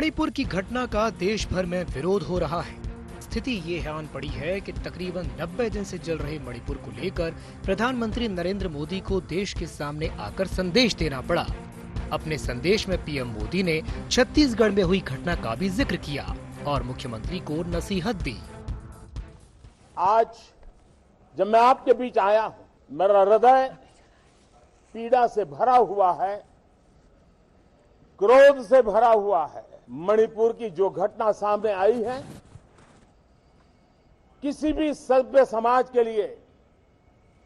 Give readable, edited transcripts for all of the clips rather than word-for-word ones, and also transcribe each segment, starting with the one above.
मणिपुर की घटना का देश भर में विरोध हो रहा है। स्थिति ये हैरान पड़ी है कि तकरीबन 90 दिन से जल रहे मणिपुर को लेकर प्रधानमंत्री नरेंद्र मोदी को देश के सामने आकर संदेश देना पड़ा। अपने संदेश में पीएम मोदी ने छत्तीसगढ़ में हुई घटना का भी जिक्र किया और मुख्यमंत्री को नसीहत दी। आज जब मैं आपके बीच आया हूं, मेरा हृदय पीड़ा से भरा हुआ है, क्रोध से भरा हुआ है। मणिपुर की जो घटना सामने आई है, किसी भी सभ्य समाज के लिए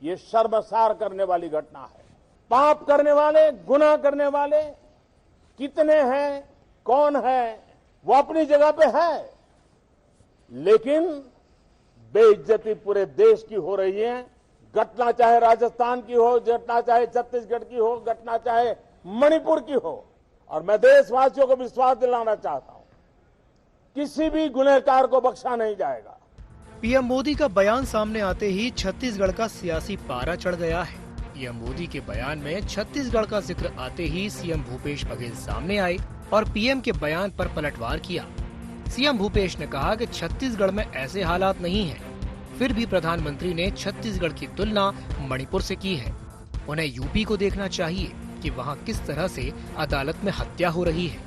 ये शर्मसार करने वाली घटना है। पाप करने वाले, गुनाह करने वाले कितने हैं, कौन है, वो अपनी जगह पे है, लेकिन बेइज्जती पूरे देश की हो रही है। घटना चाहे राजस्थान की हो, घटना चाहे छत्तीसगढ़ की हो, घटना चाहे मणिपुर की हो। और मैं देशवासियों को विश्वास दिलाना चाहता हूं, किसी भी गुनहगार को बख्शा नहीं जाएगा। पीएम मोदी का बयान सामने आते ही छत्तीसगढ़ का सियासी पारा चढ़ गया है। पीएम मोदी के बयान में छत्तीसगढ़ का जिक्र आते ही सीएम भूपेश बघेल सामने आए और पीएम के बयान पर पलटवार किया। सीएम भूपेश ने कहा कि छत्तीसगढ़ में ऐसे हालात नहीं हैं। फिर भी प्रधानमंत्री ने छत्तीसगढ़ की तुलना मणिपुर से की है। उन्हें यूपी को देखना चाहिए कि वहां किस तरह से अदालत में हत्या हो रही है।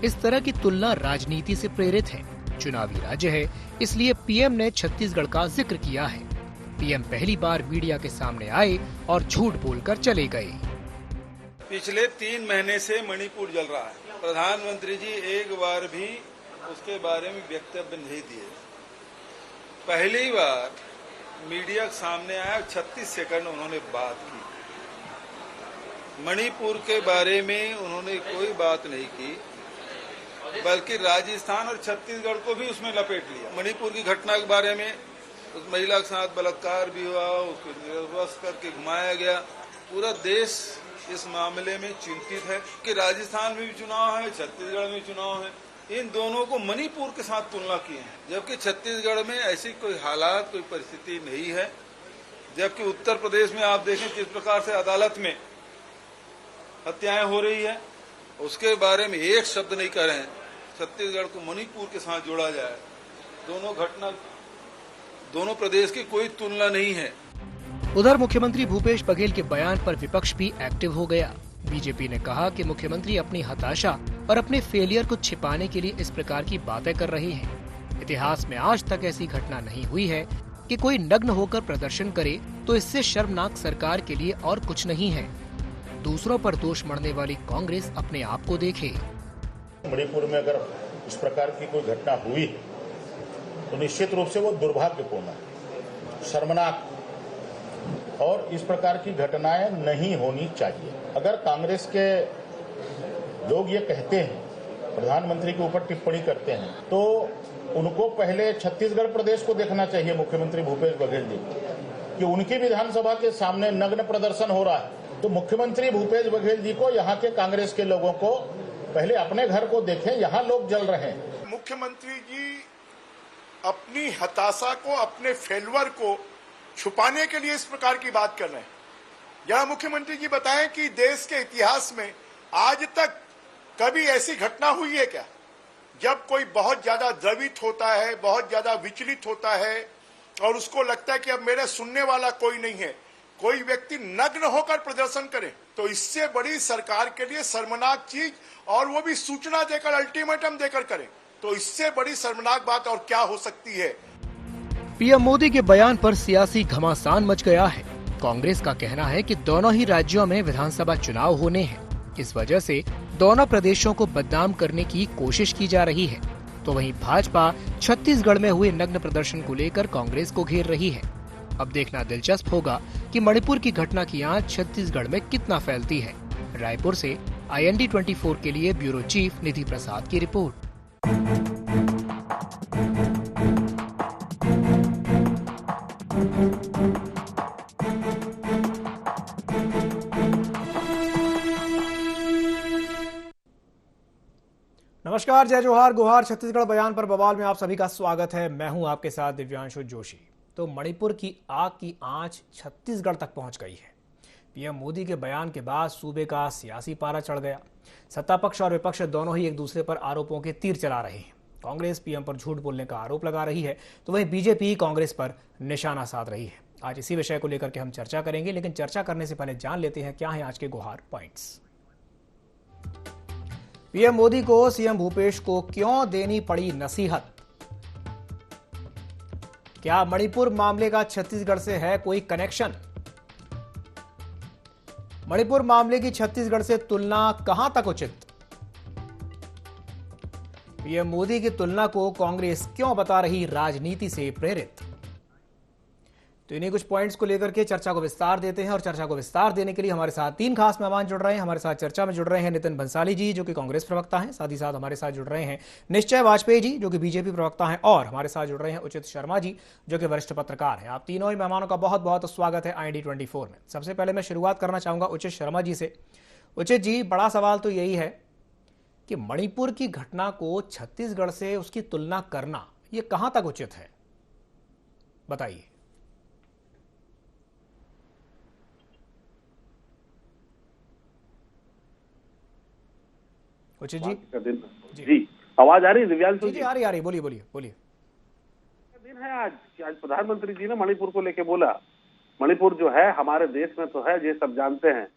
इस तरह की तुलना राजनीति से प्रेरित है। चुनावी राज्य है, इसलिए पीएम ने छत्तीसगढ़ का जिक्र किया है। पीएम पहली बार मीडिया के सामने आए और झूठ बोलकर चले गए। पिछले 3 महीने से मणिपुर जल रहा है। प्रधानमंत्री जी एक बार भी उसके बारे में वक्तव्य नहीं दिए। पहली बार मीडिया के सामने आया, 36 सेकंड उन्होंने बात की। मणिपुर के बारे में उन्होंने कोई बात नहीं की, बल्कि राजस्थान और छत्तीसगढ़ को भी उसमें लपेट लिया। मणिपुर की घटना के बारे में उस महिला के साथ बलात्कार भी हुआ, उसको निर्वस्त्र करके घुमाया गया। पूरा देश इस मामले में चिंतित है कि राजस्थान में भी चुनाव है, छत्तीसगढ़ में चुनाव है। इन दोनों को मणिपुर के साथ तुलना की है, जबकि छत्तीसगढ़ में ऐसी कोई हालात, कोई परिस्थिति नहीं है। जबकि उत्तर प्रदेश में आप देखें किस प्रकार से अदालत में हत्याएं हो रही है, उसके बारे में एक शब्द नहीं कह रहे हैं। छत्तीसगढ़ को मणिपुर के साथ जोड़ा जाए, दोनों घटना, दोनों प्रदेश की कोई तुलना नहीं है। उधर मुख्यमंत्री भूपेश बघेल के बयान पर विपक्ष भी एक्टिव हो गया। बीजेपी ने कहा कि मुख्यमंत्री अपनी हताशा और अपने फेलियर को छिपाने के लिए इस प्रकार की बातें कर रहे हैं। इतिहास में आज तक ऐसी घटना नहीं हुई है कि कोई नग्न होकर प्रदर्शन करे, तो इससे शर्मनाक सरकार के लिए और कुछ नहीं है। दूसरों पर दोष मढ़ने वाली कांग्रेस अपने आप को देखे। मणिपुर में अगर इस प्रकार की कोई घटना हुई तो निश्चित रूप से वो दुर्भाग्यपूर्ण है, शर्मनाक, और इस प्रकार की घटनाएं नहीं होनी चाहिए। अगर कांग्रेस के लोग ये कहते हैं, प्रधानमंत्री के ऊपर टिप्पणी करते हैं, तो उनको पहले छत्तीसगढ़ प्रदेश को देखना चाहिए, मुख्यमंत्री भूपेश बघेल जी, कि उनकी विधानसभा के सामने नग्न प्रदर्शन हो रहा है। तो मुख्यमंत्री भूपेश बघेल जी को, यहाँ के कांग्रेस के लोगों को पहले अपने घर को देखें, यहाँ लोग जल रहे हैं। मुख्यमंत्री जी अपनी हताशा को, अपने फेलवर को छुपाने के लिए इस प्रकार की बात कर रहे हैं। जहां मुख्यमंत्री जी बताएं कि देश के इतिहास में आज तक कभी ऐसी घटना हुई है क्या, जब कोई बहुत ज्यादा द्रवित होता है, बहुत ज्यादा विचलित होता है और उसको लगता है कि अब मेरा सुनने वाला कोई नहीं है, कोई व्यक्ति नग्न होकर प्रदर्शन करे। तो इससे बड़ी सरकार के लिए शर्मनाक चीज, और वो भी सूचना देकर, अल्टीमेटम देकर करे, तो इससे बड़ी शर्मनाक बात और क्या हो सकती है। पीएम मोदी के बयान पर सियासी घमासान मच गया है। कांग्रेस का कहना है कि दोनों ही राज्यों में विधानसभा चुनाव होने हैं, इस वजह से दोनों प्रदेशों को बदनाम करने की कोशिश की जा रही है। तो वहीं भाजपा छत्तीसगढ़ में हुए नग्न प्रदर्शन को लेकर कांग्रेस को घेर रही है। अब देखना दिलचस्प होगा कि मणिपुर की घटना की आंच छत्तीसगढ़ में कितना फैलती है। रायपुर से IND 24 के लिए ब्यूरो चीफ निधि प्रसाद की रिपोर्ट। नमस्कार, जय जोहार, गुहार। छत्तीसगढ़ बयान पर बवाल में आप सभी का स्वागत है। मैं हूं आपके साथ दिव्यांशु जोशी। तो मणिपुर की आग की आंच छत्तीसगढ़ तक पहुंच गई है। पीएम मोदी के बयान के बाद सूबे का सियासी पारा चढ़ गया। सत्ता पक्ष और विपक्ष दोनों ही एक दूसरे पर आरोपों के तीर चला रहे हैं। कांग्रेस पीएम पर झूठ बोलने का आरोप लगा रही है, तो वहीं बीजेपी कांग्रेस पर निशाना साध रही है। आज इसी विषय को लेकर के हम चर्चा करेंगे, लेकिन चर्चा करने से पहले जान लेते हैं क्या है आज के गुहार पॉइंट्स। पीएम मोदी को सीएम भूपेश को क्यों देनी पड़ी नसीहत? क्या मणिपुर मामले का छत्तीसगढ़ से है कोई कनेक्शन? मणिपुर मामले की छत्तीसगढ़ से तुलना कहां तक उचित? पीएम मोदी की तुलना को कांग्रेस क्यों बता रही राजनीति से प्रेरित? तो इन्हीं कुछ पॉइंट्स को लेकर के चर्चा को विस्तार देते हैं, और चर्चा को विस्तार देने के लिए हमारे साथ तीन खास मेहमान जुड़ रहे हैं। हमारे साथ चर्चा में जुड़ रहे हैं नितिन भंसाली जी, जो कि कांग्रेस प्रवक्ता हैं। साथ ही साथ हमारे साथ जुड़ रहे हैं निश्चय वाजपेयी जी, जो कि बीजेपी प्रवक्ता हैं, और हमारे साथ जुड़ रहे हैं उचित शर्मा जी, जो कि वरिष्ठ पत्रकार हैं। आप तीनों ही मेहमानों का बहुत बहुत स्वागत है IND24 में। सबसे पहले मैं शुरुआत करना चाहूंगा उचित शर्मा जी से। उचित जी, बड़ा सवाल तो यही है कि मणिपुर की घटना को छत्तीसगढ़ से उसकी तुलना करना ये कहां तक उचित है, बताइए। उचित जी, जी आवाज आ रही है दिव्यांशु जी? आ रही, बोलिए बोलिए बोलिए। दिन है आज कि आज प्रधानमंत्री जी ने मणिपुर को लेके बोला। मणिपुर जो है हमारे देश में तो है, ये सब जानते हैं।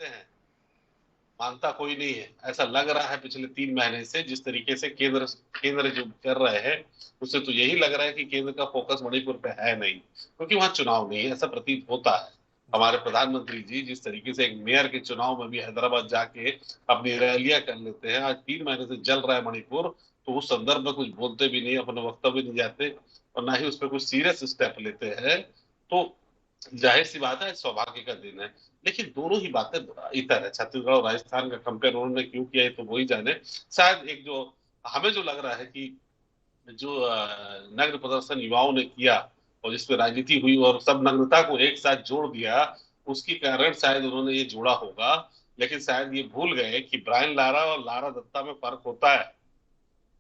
मानता कोई नहीं है, ऐसा लग रहा है पिछले 3 महीने से। जिस तरीके से केंद्र जो कर रहे हैं, उससे तो यही लग रहा है कि केंद्र का फोकस मणिपुर पे है नहीं, क्योंकि वहां चुनाव नहीं है, ऐसा प्रतीत होता है। हमारे प्रधानमंत्री जी जिस तरीके से एक मेयर के चुनाव में भी हैदराबाद जाके अपनी रैलियां कर लेते हैं, आज 3 महीने से जल रहा है मणिपुर, तो उस संदर्भ में कुछ बोलते भी नहीं, अपने वक्तव्य नहीं जाते और ना ही उस पर कुछ सीरियस स्टेप लेते हैं। तो जाहिर सी बात है, सौभाग्य का दिन है। लेकिन दोनों ही बातें इतर है। छत्तीसगढ़ और राजस्थान का कंपेयर उन्होंने क्यों किया है तो वही जाने। शायद एक जो हमें जो लग रहा है कि जो नग्न प्रदर्शन युवाओं ने किया और जिसपे राजनीति हुई और सब नग्नता को एक साथ जोड़ दिया, उसके कारण शायद उन्होंने ये जोड़ा होगा। लेकिन शायद ये भूल गए कि ब्रायन लारा और लारा दत्ता में फर्क होता है।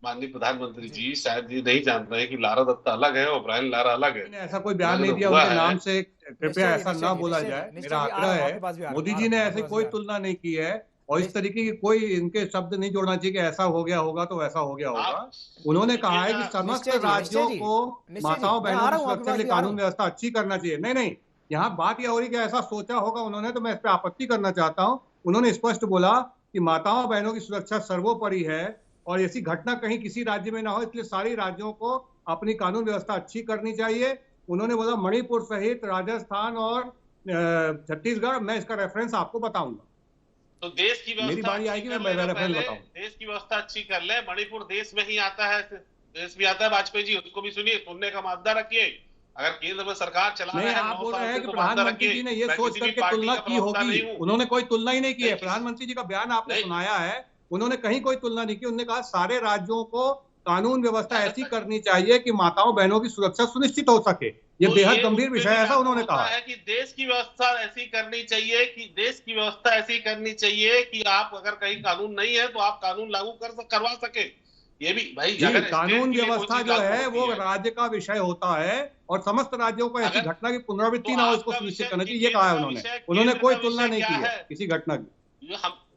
माननीय प्रधानमंत्री जी शायद ये नहीं जान रहे हैं कि लारा दत्ता अलग है और ब्रायन लारा अलग है। ऐसा कोई बयान नहीं दिया उनके नाम से, कृपया ऐसा ना बोला जाए, मेरा आग्रह है। मोदी जी ने ऐसे कोई तुलना नहीं की है और इस तरीके की कोई इनके शब्द नहीं जोड़ना चाहिए कि ऐसा हो गया होगा तो वैसा हो गया होगा। उन्होंने कहा है कि समस्त राज्यों को माताओं बहनों की सुरक्षा के लिए कानून व्यवस्था अच्छी करना चाहिए। नहीं, यहाँ बात यह हो रही कि ऐसा सोचा होगा उन्होंने, तो मैं इस पर आपत्ति करना चाहता हूँ। उन्होंने स्पष्ट बोला कि माताओं बहनों की सुरक्षा सर्वोपरि है और ऐसी घटना कहीं किसी राज्य में ना हो, इसलिए सारी राज्यों को अपनी कानून व्यवस्था अच्छी करनी चाहिए। उन्होंने बोला मणिपुर सहित राजस्थान और छत्तीसगढ़, मैं इसका रेफरेंस आपको बताऊंगा। तो देश की व्यवस्था, मेरी बारी आएगी, मैं रेफरेंस बताऊंगा। देश की व्यवस्था अच्छी कर ले। मणिपुर देश में ही आता है, देश भी आता है। वाजपेयी जी, उसको भी सुनिए, सुनने का मादा रखिए। अगर केंद्र में सरकार चला रहा है, आप बोल रहे हैं कि प्रधानमंत्री जी ने ये सोच करके तुलना की होगी। उन्होंने कोई तुलना ही नहीं की है। प्रधानमंत्री जी का बयान आपने सुनाया है, उन्होंने कहीं कोई तुलना नहीं की। उन्होंने कहा सारे राज्यों को कानून व्यवस्था ऐसी करनी चाहिए कि माताओं बहनों की सुरक्षा सुनिश्चित हो सके। ये बेहद गंभीर विषय है, ऐसा उन्होंने कहा है कि देश की व्यवस्था ऐसी करनी चाहिए कि आप अगर कहीं कानून नहीं है तो आप कानून लागू करवा सके। ये भी भाई कानून व्यवस्था जो है वो राज्य का विषय होता है और समस्त राज्यों को ऐसी घटना की पुनरावृत्ति ना हो, इसको सुनिश्चित करना चाहिए। ये कहा है उन्होंने कोई तुलना नहीं की है किसी घटना की।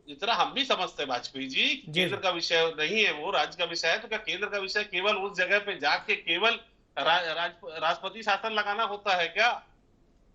जितना हम भी समझते हैं वाजपेयी जी, केंद्र का विषय नहीं है, वो राज्य का विषय है। तो क्या केंद्र का विषय केवल उस जगह पे जाके केवल राष्ट्रपति शासन लगाना होता है क्या?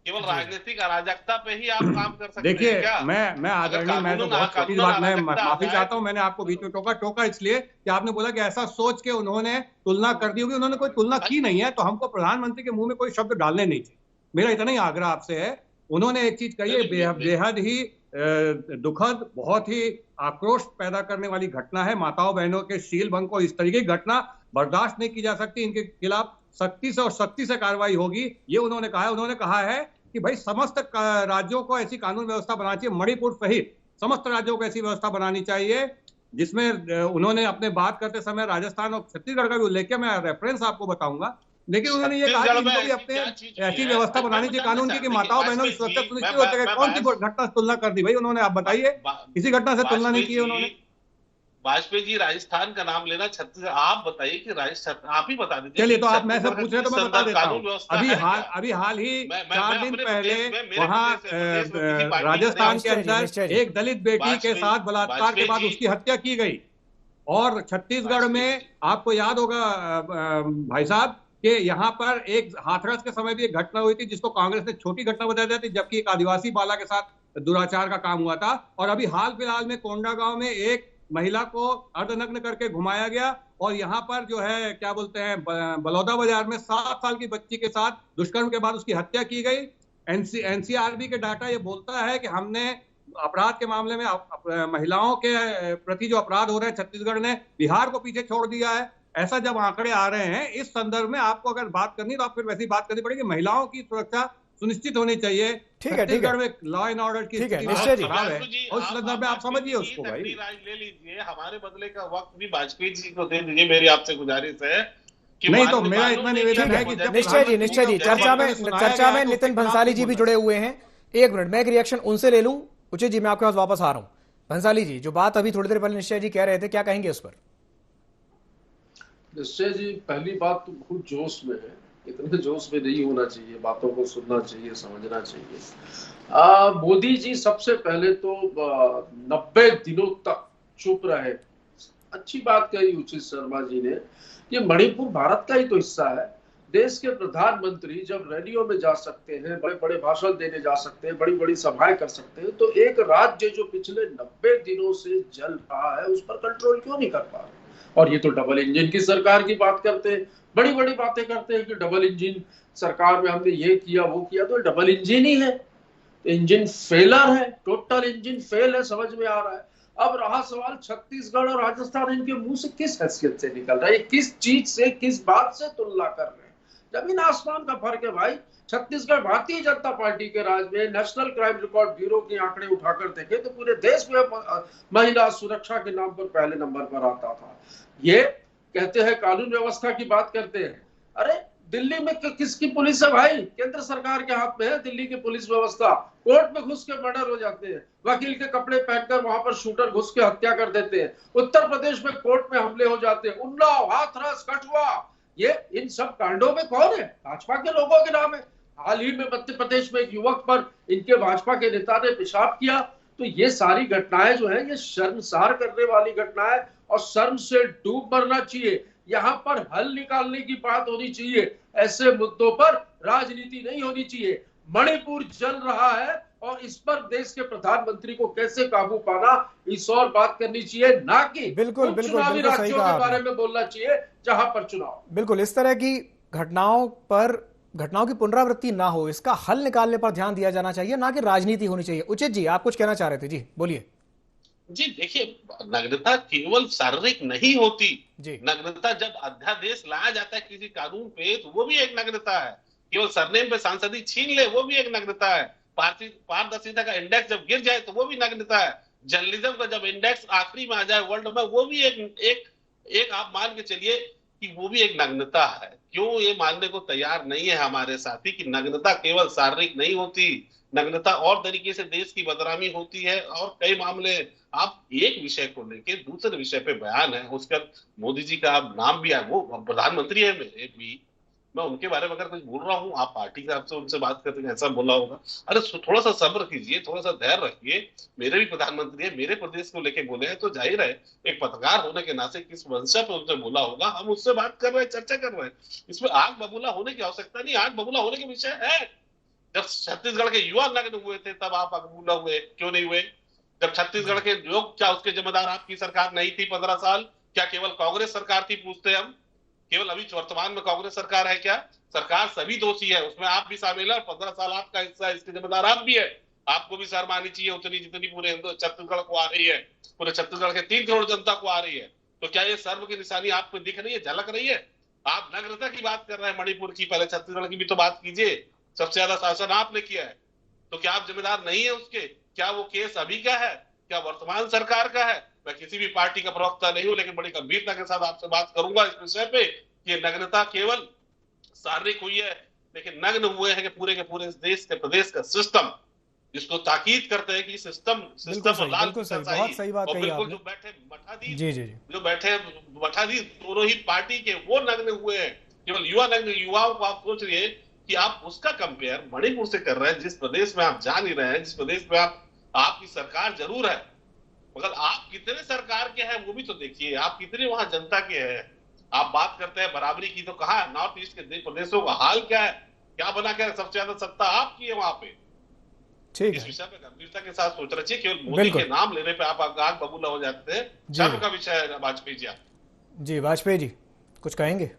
केवल राजनीतिक अराजकता पे ही आप काम कर सकते हैं क्या? देखिए, मैं आदरणीय, मैं तो बहुत छोटी बात, मैं माफी चाहता हूं, मैंने आपको बीच में टोका इसलिए कि आपने बोला कि ऐसा सोच के उन्होंने तुलना कर दी होगी। उन्होंने कोई तुलना की नहीं है, तो हमको प्रधानमंत्री के मुंह में कोई शब्द डालने नहीं चाहिए। मेरा इतना ही आग्रह आपसे है। उन्होंने एक चीज कही है, बेहद ही दुखद, बहुत ही आक्रोश पैदा करने वाली घटना है। माताओं बहनों के शील भंग को, इस तरीके की घटना बर्दाश्त नहीं की जा सकती। इनके खिलाफ सख्ती से कार्रवाई होगी, ये उन्होंने कहा है। उन्होंने कहा है कि भाई समस्त राज्यों को ऐसी कानून व्यवस्था बनानी चाहिए, मणिपुर सहित समस्त राज्यों को ऐसी व्यवस्था बनानी चाहिए, जिसमें उन्होंने अपने बात करते समय राजस्थान और छत्तीसगढ़ का भी उल्लेख किया। मैं रेफरेंस आपको बताऊंगा। लेकिन उन्होंने ये कहा कि इनको भी अपने ऐसी व्यवस्था बनानी चाहिए कानून की कि माताओं बहनों की सुरक्षा सुनिश्चित हो सके। कौन सी घटना से तुलना कर दी भाई उन्होंने? आप बताइए, किसी घटना से तुलना नहीं की है उन्होंने। वाजपेयी जी राजस्थान का नाम लेना, छत्तीसगढ़, आप बताइए कि राजस्थान, आप ही बता दीजिए। चलिए, तो आप मैं सब पूछ रहे तो मैं बता देता हूँ। अभी हाल ही मैं 4 दिन अपने पहले प्रदेश में, वहाँ प्रदेश में किसी पार्टी राजस्थान के निश्चय अंदर जी। एक दलित बेटी के साथ बलात्कार के बाद उसकी हत्या की गई। और छत्तीसगढ़ में आपको याद होगा भाई साहब कि यहाँ पर एक हाथरस के समय भी एक घटना हुई थी जिसको कांग्रेस ने छोटी घटना बताई थी, जबकि एक आदिवासी बाला के साथ दुराचार का काम हुआ था। और अभी हाल फिलहाल में कोंडागांव में एक महिला को अर्धनग्न करके घुमाया गया। और यहाँ पर जो है क्या बोलते हैं, बलौदा बाजार में 7 साल की बच्ची के साथ दुष्कर्म के बाद उसकी हत्या की गई। एनसीआरबी के डाटा ये बोलता है कि हमने अपराध के मामले में महिलाओं के प्रति जो अपराध हो रहे हैं, छत्तीसगढ़ ने बिहार को पीछे छोड़ दिया है। ऐसा जब आंकड़े आ रहे हैं, इस संदर्भ में आपको अगर बात करनी तो आप फिर वैसी बात करनी पड़ेगी। महिलाओं की सुरक्षा सुनिश्चित होनी चाहिए। छत्तीसगढ़ में लॉ एंड ऑर्डर की स्थिति बहुत खराब है, और उस संदर्भ में आप समझिए उसको भाई। ले लीजिए, हमारे बदले का वक्त भी वाजपेयी जी को दे दीजिए, मेरी आपसे गुजारिश है। नहीं तो मेरा इतना निवेदन है कि निश्चय जी चर्चा में नितिन भंसाली जी भी जुड़े हुए हैं। 1 मिनट, मैं एक रिएक्शन उनसे ले लूं। उचित जी, मैं आपके पास वापस आ रहा हूं। भंसाली जी, जो बात अभी थोड़ी देर पहले निश्चय जी कह रहे थे, क्या कहेंगे उस पर? निश्चय जी, पहली बात तो बहुत जोश में है, इतने जोश में नहीं होना चाहिए, बातों को सुनना चाहिए, समझना चाहिए। मोदी जी सबसे पहले तो 90 दिनों तक चुप रहे। अच्छी बात कही उचित शर्मा जी ने कि मणिपुर भारत का ही तो हिस्सा है। देश के प्रधानमंत्री जब रैलियों में जा सकते हैं, बड़े बड़े भाषण देने जा सकते हैं, बड़ी बड़ी सभाएं कर सकते हैं, तो एक राज्य जो पिछले 90 दिनों से जल रहा है उस पर कंट्रोल क्यों नहीं कर पा रहे? और ये तो डबल इंजन की सरकार की बात करते हैं, बड़ी बड़ी बातें करते हैं कि डबल इंजन सरकार में हमने ये किया वो किया, तो डबल इंजन ही है, इंजन फेलर है, टोटल इंजन फेल है, समझ में आ रहा है। अब रहा सवाल छत्तीसगढ़ और राजस्थान, इनके मुंह से किस हैसियत से निकल रहा है, किस चीज से, किस बात से तुलना कर रहे हैं? जमीन आसमान का फर्क है भाई। छत्तीसगढ़ भारतीय जनता पार्टी के राज में, नेशनल क्राइम रिकॉर्ड ब्यूरो के आंकड़े उठाकर देखे तो पूरे देश में महिला सुरक्षा के नाम पर पहले नंबर पर आता था। ये कहते हैं कानून व्यवस्था की बात करते हैं, अरे दिल्ली में किसकी पुलिस है भाई? केंद्र सरकार के हाथ में है दिल्ली की पुलिस व्यवस्था। कोर्ट में घुस के मर्डर हो जाते हैं, वकील के कपड़े पहनकर वहां पर शूटर घुस के हत्या कर देते हैं। उत्तर प्रदेश में कोर्ट में हमले हो जाते हैं, उन्नाव, हाथरस, कठुआ, ये इन सब कांडों में कौन है? भाजपा के लोगों के नाम है। हाल ही में मध्य प्रदेश में एक युवक पर इनके भाजपा के नेता ने पेशाब किया। तो ये सारी घटनाएं जो है ये शर्मसार करने वाली घटनाएं, और शर्म से डूब मरना चाहिए। यहाँ पर हल निकालने की बात होनी चाहिए, ऐसे मुद्दों पर राजनीति नहीं होनी चाहिए। मणिपुर जल रहा है और इस पर देश के प्रधानमंत्री को कैसे काबू पाना, इस और बात करनी चाहिए, ना कि बिल्कुल चुनावी राज्यों के बारे में बोलना चाहिए जहां पर चुनाव। बिल्कुल, इस तरह की घटनाओं की पुनरावृत्ति ना हो, इसका हल निकालने पर ध्यान दिया जाना चाहिए, ना कि राजनीति होनी चाहिए। उचित जी, आप कुछ कहना चाह रहे थे, जी बोलिए। जी देखिए, नग्नता केवल शारीरिक नहीं होती। नग्नता जब अध्यादेश लाया जाता है किसी कानून पे, तो वो भी एक नग्नता है। केवल सरनेम पे सांसदी छीन ले, वो भी एक नग्नता है। पारदर्शिता का इंडेक्स जब गिर जाए तो वो भी नग्नता है। जर्नलिज्म का जब इंडेक्स आखिरी में आ जाए वर्ल्ड में, वो भी एक आप मान के चलिए कि वो भी एक नग्नता है। क्यों ये मानने को तैयार नहीं है हमारे साथी कि नग्नता केवल शारीरिक नहीं होती, नग्नता और तरीके से देश की बदनामी होती है। और कई मामले, आप एक विषय को लेके दूसरे विषय पे बयान है, उसका मोदी जी का आप नाम भी है, वो प्रधानमंत्री है मेरे भी, मैं उनके बारे में अगर कुछ बोल रहा हूँ, आप पार्टी के आपसे उनसे बात करते हैं ऐसा बोला होगा। अरे थोड़ा सा सब्र कीजिए, थोड़ा सा धैर्य रखिए। मेरे भी प्रधानमंत्री है, मेरे प्रदेश को लेके बोले हैं, तो जाहिर है एक पत्रकार होने के नाते किस मंशा पे उनसे बोला होगा, हम उससे बात कर रहे हैं, चर्चा कर रहे हैं। इसमें आग बबूला होने की आवश्यकता नहीं, आग बबूला होने के विषय है। जब छत्तीसगढ़ के युवा नग्न हुए थे तब आप आग बबूला हुए, क्यों नहीं हुए? जब छत्तीसगढ़ के लोग, क्या उसके जिम्मेदार आपकी सरकार नहीं थी 15 साल? क्या केवल कांग्रेस सरकार थी? पूछते हम, केवल अभी वर्तमान में कांग्रेस सरकार है क्या? सरकार सभी दोषी है, उसमें आप भी शामिल है। 15 साल आपका हिस्सा है, इसके जिम्मेदार आप भी है। आपको भी शर्म आनी चाहिए उतनी जितनी पूरे छत्तीसगढ़ को आ रही है, पूरे छत्तीसगढ़ के 3 करोड़ जनता को आ रही है। तो क्या ये शर्म की निशानी आपको दिख रही है, झलक रही है? आप नग्नता की बात कर रहे हैं मणिपुर की, पहले छत्तीसगढ़ की भी तो बात कीजिए। सबसे ज्यादा शासन आपने किया है, तो क्या आप जिम्मेदार नहीं है उसके? क्या वो केस अभी का है? क्या वर्तमान सरकार का है? मैं किसी भी पार्टी का प्रवक्ता नहीं हूं, लेकिन बड़ी गंभीरता के साथ आपसे बात करूंगा इस विषय पे। ये नग्नता केवल शारीरिक हुई है, लेकिन नग्न हुए हैं कि पूरे के पूरे देश के प्रदेश का सिस्टम, जिसको ताकीद करते हैं कि सिस्टम लाल बिल्कुल सही, बहुत सही बात और कही बिल्कुल आपने। जो बैठे मठाधीश, जी जी जी, जो बैठे मठाधीश दोनों ही पार्टी के, वो नग्न हुए हैं। केवल युवा नग्न, युवाओं को आप सोच रहे कि आप उसका कंपेयर मणिपुर से कर रहे हैं, जिस प्रदेश में आप जा नहीं रहे हैं, जिस प्रदेश में आपकी सरकार जरूर है, मगर आप कितने सरकार के हैं वो भी तो देखिए, आप कितने वहां जनता के हैं। आप बात करते हैं बराबरी की, तो कहा नॉर्थ ईस्ट के प्रदेशों का हाल क्या है, क्या बना के सबसे ज्यादा सत्ता आपकी है वहां पे। ठीक इस है, विषय पे गंभीरता के साथ सोच रहे, केवल मोदी के नाम लेने पे आप आग बबूला हो जाते हैं। शर्म का विषय है वाजपेयी जी। जी वाजपेयी जी कुछ कहेंगे?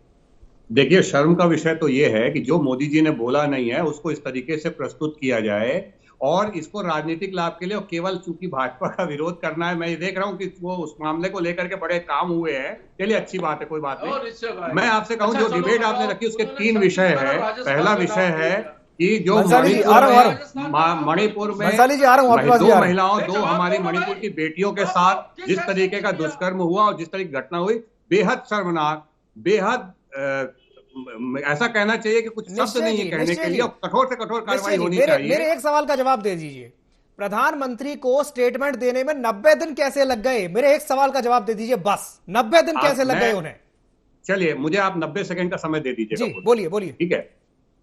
देखिए, शर्म का विषय तो ये है कि जो मोदी जी ने बोला नहीं है उसको इस तरीके से प्रस्तुत किया जाए और इसको राजनीतिक लाभ के लिए, और केवल चूंकि भाजपा का विरोध करना है। मैं ये देख रहा हूं कि वो उस मामले को लेकर के बड़े काम हुए हैं, चलिए अच्छी बात है, कोई बात नहीं। मैं आपसे कहूं, जो डिबेट आपने रखी उसके 3 विषय है। पहला विषय है कि जो मणिपुर में 2 महिलाओं, 2 हमारी मणिपुर की बेटियों के साथ जिस तरीके का दुष्कर्म हुआ और जिस तरह की घटना हुई, बेहद शर्मनाक, बेहद ऐसा कहना चाहिए कि कुछ शब्द नहीं है कहने के लिए, और कठोर से कठोर कार्रवाई होनी चाहिए। मेरे एक सवाल का जवाब दे दीजिए, प्रधानमंत्री को स्टेटमेंट देने में 90 दिन कैसे लग गए? मेरे एक सवाल का जवाब दे दीजिए बस, 90 दिन कैसे लग गए उन्हें? चलिए, मुझे आप 90 सेकंड का समय दे दीजिए। बोलिए बोलिए। ठीक है,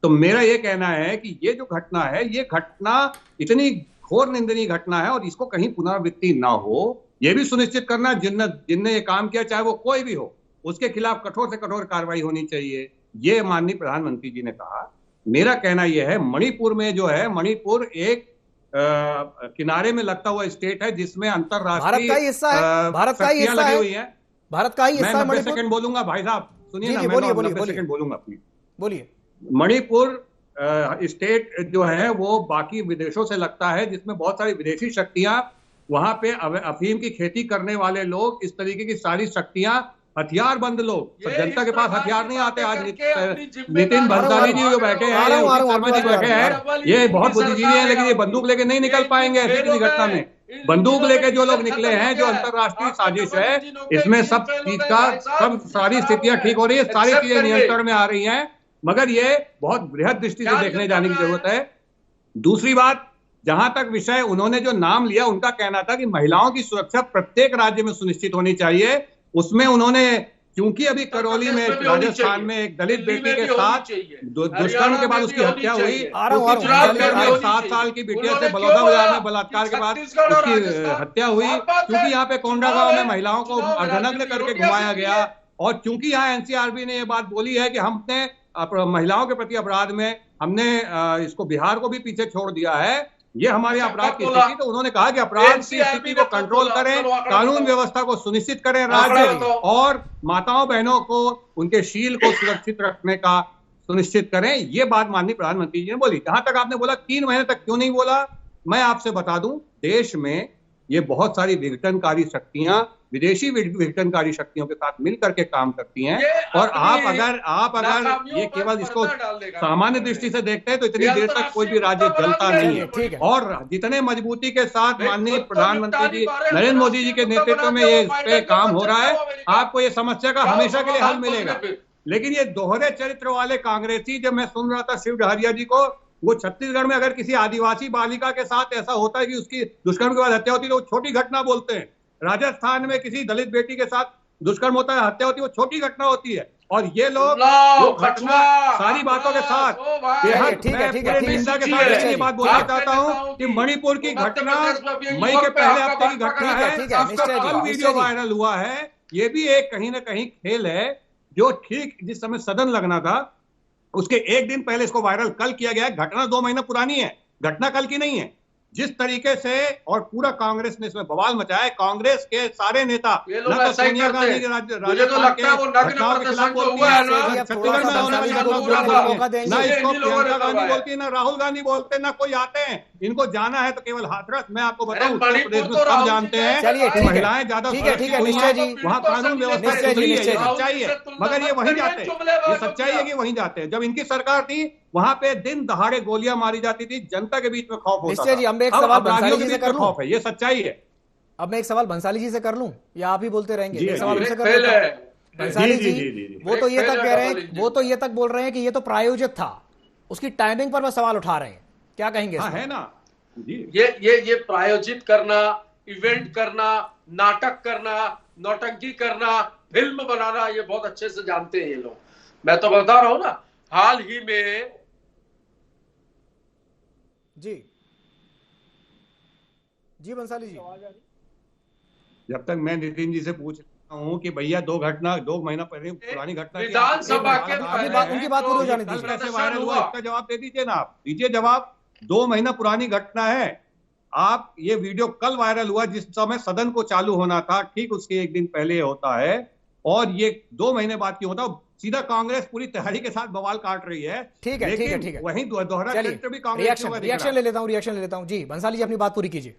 तो मेरा ये कहना है कि ये जो घटना है, ये घटना इतनी घोर निंदनीय घटना है और इसको कहीं पुनरावृत्ति ना हो, ये भी सुनिश्चित करना, जिनने ये काम किया, चाहे वो कोई भी हो, उसके खिलाफ कठोर से कठोर कार्रवाई होनी चाहिए, ये माननीय प्रधानमंत्री जी ने कहा। मेरा कहना यह है, मणिपुर में जो है, मणिपुर एक किनारे में लगता हुआ स्टेट है जिसमें अंतरराष्ट्रीय भारत का ही हिस्सा है, भारत का ही हिस्सा है, भारत का ही हिस्सा है। 90 सेकंड बोलूंगा भाई साहब, सुनिए ना, मैं 90 सेकंड बोलूंगा प्लीज। बोलिए। मणिपुर स्टेट जो है वो बाकी विदेशों से लगता है, जिसमें बहुत सारी विदेशी शक्तियां, वहां पे अफीम की खेती करने वाले लोग, इस तरीके की सारी शक्तियां, हथियारबंद लोग, सब जनता के पास हथियार नहीं आते। आज नितिन भंसाली जी जो बैठे हैं, शर्मा जी बैठे हैं, ये बहुत बुद्धिजीवी हैं, लेकिन ये बंदूक लेके नहीं निकल पाएंगे ऐसी किसी घटना में। बंदूक लेके जो लोग निकले हैं, जो अंतरराष्ट्रीय साजिश है, इसमें सब चीज का, सब सारी स्थितियां ठीक हो रही है, सारी चीजें नियंत्रण में आ रही हैं, मगर ये बहुत बृहद दृष्टि से देखने जाने की जरूरत है। दूसरी बात, जहां तक विषय उन्होंने जो नाम लिया, उनका कहना था कि महिलाओं की सुरक्षा प्रत्येक राज्य में सुनिश्चित होनी चाहिए। उसमें उन्होंने, क्योंकि अभी करौली में, राजस्थान में एक दलित बेटी के साथ दुष्कर्म के बाद उसकी हत्या हुई, 7 साल की बिटिया से बलौदा बाजार में बलात्कार के बाद उसकी हत्या हुई, क्योंकि यहाँ पे कोंडा गांव में महिलाओं को अर्धनग्न करके घुमाया गया, और क्योंकि यहाँ एनसीआरबी ने ये बात बोली है कि हमने महिलाओं के प्रति अपराध में हमने इसको बिहार को भी पीछे छोड़ दिया है, ये हमारे अपराध की स्थिति, तो उन्होंने कहा कि अपराध की स्थिति को कंट्रोल करें, कानून व्यवस्था को सुनिश्चित करें राज्य, और माताओं बहनों को उनके शील को सुरक्षित रखने का सुनिश्चित करें। ये बात माननीय प्रधानमंत्री जी ने बोली। जहां तक आपने बोला 3 महीने तक क्यों नहीं बोला, मैं आपसे बता दूं, देश में ये बहुत सारी विघटनकारी शक्तियां, विदेशी विघटनकारी शक्तियों के साथ मिलकर के काम करती हैं, और आप अगर ये केवल इसको सामान्य दृष्टि से देखते हैं तो इतनी देर तक कोई भी राज्य जलता नहीं है। और जितने मजबूती के साथ माननीय प्रधानमंत्री जी नरेंद्र मोदी जी के नेतृत्व में ये इस पे काम हो रहा है, आपको ये समस्या का हमेशा के लिए हल मिलेगा। लेकिन ये दोहरे चरित्र वाले कांग्रेसी, जब मैं सुन रहा था शिव डहरिया जी को, वो छत्तीसगढ़ में अगर किसी आदिवासी बालिका के साथ ऐसा होता है कि उसकी दुष्कर्म के बाद हत्या होती है तो वो छोटी घटना बोलते हैं। राजस्थान में किसी दलित बेटी के साथ दुष्कर्म होता है, हत्या होती है, वो छोटी घटना होती है। और ये लोग जो घटना सारी बातों के साथ निंदा के साथ ये बात बोलना चाहता हूँ कि मणिपुर की घटना मई के पहले हफ्ते की घटना है, कल वीडियो वायरल हुआ है। ये भी एक कहीं ना कहीं खेल है, जो ठीक जिस समय सदन लगना था उसके 1 दिन पहले इसको वायरल कल किया गया है। घटना 2 महीना पुरानी है, घटना कल की नहीं है। जिस तरीके से और पूरा कांग्रेस ने इसमें बवाल मचाया है, कांग्रेस के सारे नेता, सोनिया गांधी के घटनाओं के खिलाफ बोलती है, छत्तीसगढ़ में होने वाली घटनाओं के खिलाफ बोलती है, ना इसको प्रियंका गांधी बोलती है, ना राहुल गांधी बोलते, ना कोई आते हैं। इनको जाना है तो केवल हाथरस। मैं आपको बताऊं, उत्तर प्रदेश में सब जानते हैं महिलाएं ज्यादा वहाँ कानून व्यवस्था सच्चाई है, मगर ये वहीं जाते हैं, ये सच्चाई है कि वहीं जाते हैं। जब इनकी सरकार थी, वहां पे दिन दहाड़े गोलियां मारी जाती थी, जनता के बीच में खौफ होता था। अब मैं एक सवाल बंसाली जी से कर लूं, खौफ है, ये सच्चाई है। अब मैं एक सवाल बंसाली जी से कर लूं या आप ही बोलते रहेंगे? एक सवाल उनसे कर लेता हूं। बंसाली जी, वो तो ये तक कह रहे हैं, वो तो ये तक बोल रहे हैं कि ये तो प्रायोजित था, उसकी टाइमिंग पर वो सवाल उठा रहे हैं, क्या कहेंगे? है ना, ये प्रायोजित करना, इवेंट करना, नाटक करना, नौटंकी करना, फिल्म बनाना, ये बहुत अच्छे से जानते हैं ये लोग। मैं तो बता रहा हूं ना, हाल ही में जी बंसाली जी, जब तक मैं नितिन जी से पूछ रहा हूँ कि भैया 2 महीना पहले पुरानी घटना विधानसभा के उनकी बात पूरी हो जाने दीजिए। कैसे वायरल हुआ, इसका जवाब दे दीजिए ना, आप दीजिए जवाब। 2 महीना पुरानी घटना है। आप ये वीडियो कल वायरल हुआ जिस समय सदन को चालू होना था, ठीक उसके एक दिन पहले होता है, और ये 2 महीने बाद क्यों होता है? सीधा कांग्रेस पूरी तैयारी के साथ बवाल काट रही है। ठीक है, ठीक है, ठीक है। वहीं दोहरा चरित्र भी कांग्रेस रिएक्शन ले लेता हूँ जी। बंसाली जी अपनी बात पूरी कीजिए।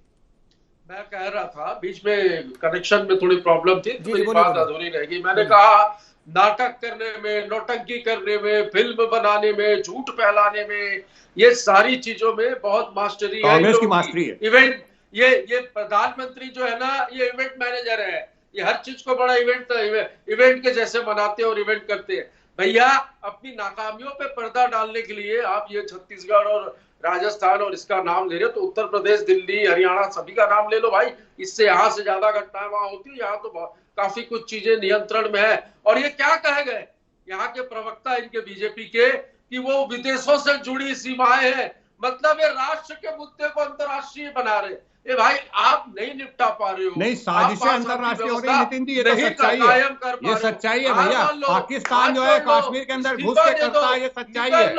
मैं कह रहा था, बीच में कनेक्शन में थोड़ी प्रॉब्लम थी, तो मेरी बात अधूरी रहेगी। मैंने कहा नाटक करने में, नौटंकी करने में, फिल्म बनाने में, झूठ फैलाने में, ये सारी चीजों में बहुत मास्टरी है, कांग्रेस की मास्टरी है। इवेंट, ये प्रधानमंत्री जो है ना, ये इवेंट मैनेजर है। ये हर चीज को बड़ा इवेंट के जैसे मनाते हैं और इवेंट करते हैं। भैया, अपनी नाकामियों पे पर्दा डालने के लिए आप ये छत्तीसगढ़ और राजस्थान और इसका नाम ले रहे हो, तो उत्तर प्रदेश, दिल्ली, हरियाणा सभी का नाम ले लो भाई। इससे यहाँ से ज्यादा घटनाएं वहां होती है, यहाँ तो काफी कुछ चीजें नियंत्रण में है। और ये क्या कहे गए यहाँ के प्रवक्ता इनके बीजेपी के, कि वो विदेशों से जुड़ी सीमाएं हैं, मतलब ये राष्ट्र के मुद्दे को अंतर्राष्ट्रीय बना रहे। ये भाई आप नहीं निपटा पा रहे हो। नहीं, साजिशें अंतर्राष्ट्रीय हो रही है नितिन जी, ये तो सच्चाई है। ये सच्चाई है भैया। पाकिस्तान जो है कश्मीर के अंदर घुस के करता है, ये सच्चाई है।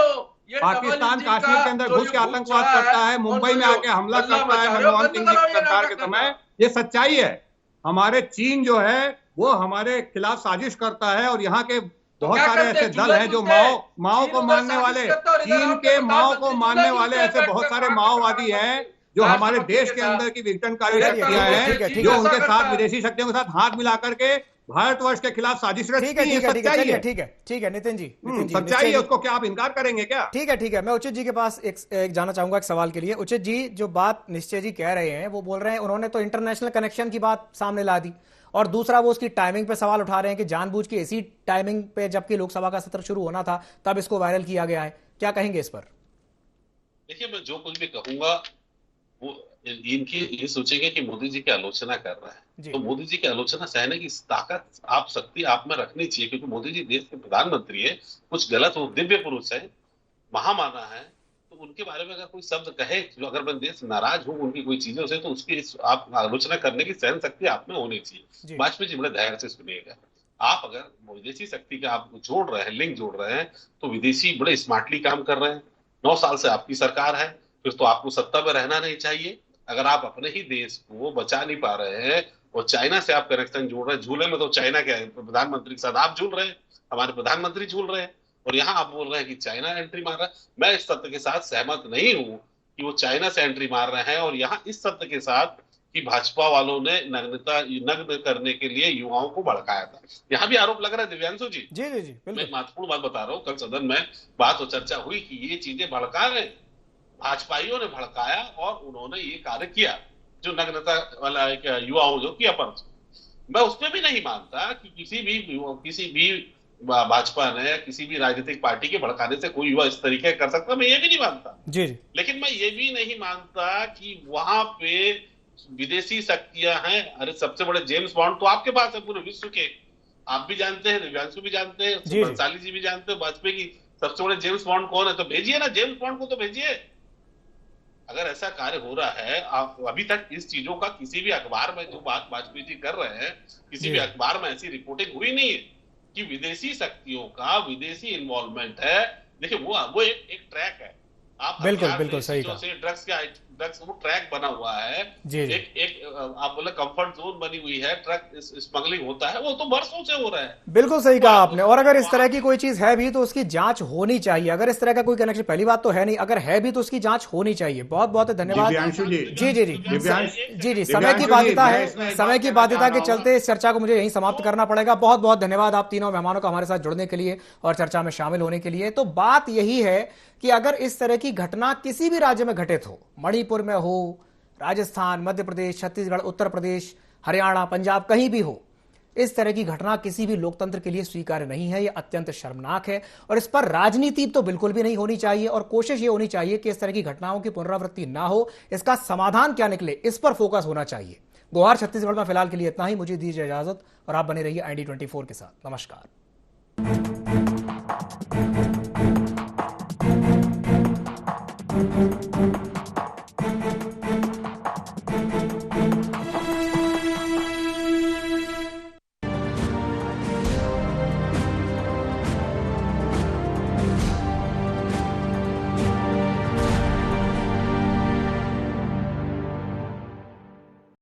पाकिस्तान कश्मीर के अंदर घुस के आतंकवाद करता है, मुंबई में आके हमला करता है मनमोहन सिंह जी की सरकार के समय, ये सच्चाई है। हमारे चीन जो है वो हमारे खिलाफ साजिश करता है, और यहाँ के बहुत सारे ऐसे दल हैं जो माओ को मानने वाले, चीन के माओ को मानने वाले ऐसे बहुत सारे माओवादी हैं जो हमारे देश के अंदर की विघटनकारी शक्तियां हैं, जो उनके साथ विदेशी शक्तियों के साथ हाथ मिला करके भारतवर्ष के खिलाफ साजिश रचती है। ठीक है नितिन जी, सच्चाई है, उसको क्या आप इनकार करेंगे क्या? ठीक है। मैं उचित जी के पास एक जाना चाहूंगा एक सवाल के लिए। उचित जी, जो बात निश्चय जी कह रहे हैं, वो बोल रहे हैं, उन्होंने तो इंटरनेशनल कनेक्शन की बात सामने ला दी, और दूसरा वो उसकी टाइमिंग पे सवाल उठा रहे हैं कि जानबूझ के इसी टाइमिंग पे जबकि लोकसभा का सत्र शुरू होना था तब इसको वायरल किया गया है। क्या कहेंगे इस पर? देखिए, मैं जो कुछ भी कहूंगा वो इनकी ये सोचेंगे कि मोदी जी की आलोचना कर रहा है, तो मोदी जी की आलोचना सहने की ताकत, आप शक्ति आप में रखनी चाहिए, क्योंकि मोदी जी देश के प्रधानमंत्री है। कुछ गलत हो, दिव्य पुरुष है, महामाना है, तो उनके बारे में अगर कोई शब्द कहे, जो अगर मैं देश नाराज हूं उनकी कोई चीजों से, तो उसकी आप आलोचना करने की सहन शक्ति आप में होनी चाहिए। वाजपेयी जी बड़े धैर्य से सुनिएगा, आप अगर विदेशी शक्ति का आप जोड़ रहे हैं, लिंक जोड़ रहे हैं, तो विदेशी बड़े स्मार्टली काम कर रहे हैं। 9 साल से आपकी सरकार है, फिर तो आपको सत्ता में रहना नहीं चाहिए। अगर आप अपने ही देश को बचा नहीं पा रहे हैं और चाइना से आप कनेक्शन जोड़ रहे हैं, झूले में तो चाइना के प्रधानमंत्री के साथ आप झूल रहे हैं, हमारे प्रधानमंत्री झूल रहे हैं, और यहाँ आप बोल रहे हैं कि चाइना एंट्री मार रहा है। मैं इस तथ्य के साथ सहमत नहीं हूं कि वो चाइना से एंट्री मार रहे हैं, और यहाँ इस तथ्य के साथ कि भाजपा वालों ने नग्न करने के लिए युवाओं को भड़काया था, यहाँ भी आरोप लग रहा है। दिव्यांशु जी, जी मैं महत्वपूर्ण बात बता रहा हूँ। कल सदन में बात और चर्चा हुई कि ये चीजें भड़का रहे, भाजपाइयों ने भड़काया और उन्होंने ये कार्य किया जो नग्नता वाला एक युवाओं जो किया। पर मैं उसमें भी नहीं मानता कि किसी भी भाजपा ने किसी भी राजनीतिक पार्टी के भड़काने से कोई युवा इस तरीके कर सकता, मैं ये भी नहीं मानता। जी। लेकिन मैं ये भी नहीं मानता कि वहां पे विदेशी शक्तियां हैं। अरे सबसे बड़े जेम्स बॉन्ड तो आपके पास है पूरे विश्व के, आप भी जानते हैं, दिव्यांशु भी जानते हैं, बंसाली जी भी जानते हैं, वाजपेयी की सबसे बड़े जेम्स बॉन्ड कौन है, तो भेजिए ना जेम्स बॉन्ड को, तो भेजिए। अगर ऐसा कार्य हो रहा है, आप अभी तक इस चीजों का किसी भी अखबार में जो बात वाजपेयी जी कर रहे हैं, किसी भी अखबार में ऐसी रिपोर्टिंग हुई नहीं है कि विदेशी शक्तियों का विदेशी इन्वॉल्वमेंट है। देखिए वो एक ट्रैक है, आप बिल्कुल सही कहा। ड्रग्स वो ट्रैक बना हुआ है, एक आप बोले कंफर्ट जोन बनी हुई है, ट्रक स्मगलिंग होता है, वो तो वर्षों से हो रहा है। बिल्कुल सही कहा आपने। और अगर इस तरह की कोई चीज है भी तो उसकी जांच होनी चाहिए। अगर इस तरह का कोई कनेक्शन, पहली बात तो है नहीं, अगर है भी तो उसकी जांच होनी चाहिए। बहुत बहुत धन्यवाद जी। समय की बाध्यता है, समय की बाध्यता के चलते इस चर्चा को मुझे यहीं समाप्त करना पड़ेगा। बहुत बहुत धन्यवाद आप तीनों मेहमानों का हमारे साथ जुड़ने के लिए और चर्चा में शामिल होने के लिए। तो बात यही है कि अगर इस तरह की घटना किसी भी राज्य में घटित हो, मणिपुर में हो, राजस्थान, मध्य प्रदेश, छत्तीसगढ़, उत्तर प्रदेश, हरियाणा, पंजाब, कहीं भी हो, इस तरह की घटना किसी भी लोकतंत्र के लिए स्वीकार्य नहीं है। यह अत्यंत शर्मनाक है और इस पर राजनीति तो बिल्कुल भी नहीं होनी चाहिए और कोशिश ये होनी चाहिए कि इस तरह की घटनाओं की पुनरावृत्ति ना हो। इसका समाधान क्या निकले, इस पर फोकस होना चाहिए। गोहार छत्तीसगढ़ में फिलहाल के लिए इतना ही। मुझे दीजिए इजाजत और आप बने रहिए ID24 के साथ। नमस्कार।